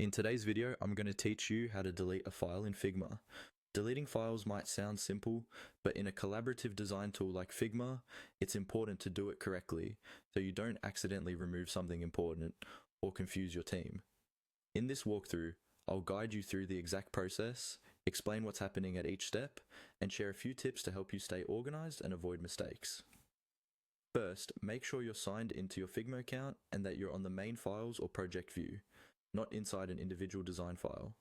In today's video, I'm going to teach you how to delete a file in Figma. Deleting files might sound simple, but in a collaborative design tool like Figma, it's important to do it correctly so you don't accidentally remove something important or confuse your team. In this walkthrough, I'll guide you through the exact process, explain what's happening at each step, and share a few tips to help you stay organized and avoid mistakes. First, make sure you're signed into your Figma account and that you're on the main files or project view, not inside an individual design file.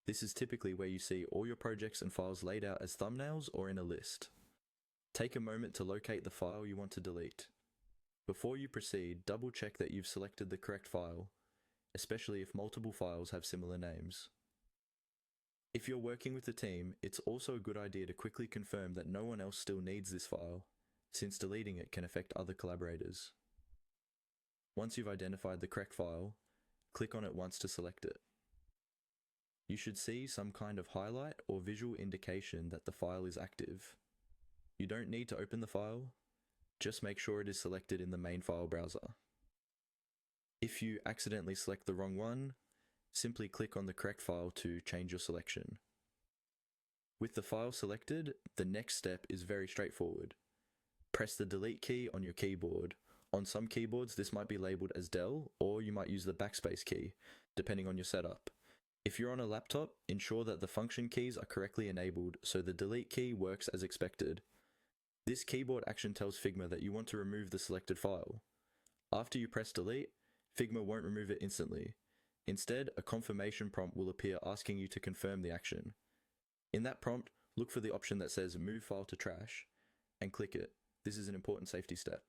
This is typically where you see all your projects and files laid out as thumbnails or in a list. Take a moment to locate the file you want to delete. Before you proceed, double check that you've selected the correct file, especially if multiple files have similar names. If you're working with a team, it's also a good idea to quickly confirm that no one else still needs this file, since deleting it can affect other collaborators. Once you've identified the correct file, click on it once to select it. You should see some kind of highlight or visual indication that the file is active. You don't need to open the file, just make sure it is selected in the main file browser. If you accidentally select the wrong one, simply click on the correct file to change your selection. With the file selected, the next step is very straightforward. Press the delete key on your keyboard. On some keyboards, this might be labeled as del, or you might use the backspace key, depending on your setup. If you're on a laptop, ensure that the function keys are correctly enabled so the delete key works as expected. This keyboard action tells Figma that you want to remove the selected file. After you press delete, Figma won't remove it instantly. Instead, a confirmation prompt will appear asking you to confirm the action. In that prompt, look for the option that says Move File to Trash, and click it. This is an important safety step.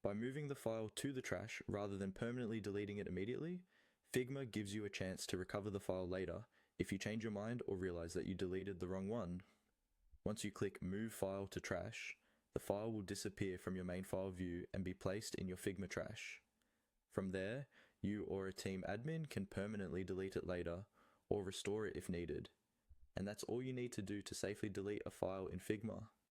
By moving the file to the trash rather than permanently deleting it immediately, Figma gives you a chance to recover the file later if you change your mind or realize that you deleted the wrong one. Once you click Move File to Trash, the file will disappear from your main file view and be placed in your Figma trash. From there, you or a team admin can permanently delete it later or restore it if needed. And that's all you need to do to safely delete a file in Figma.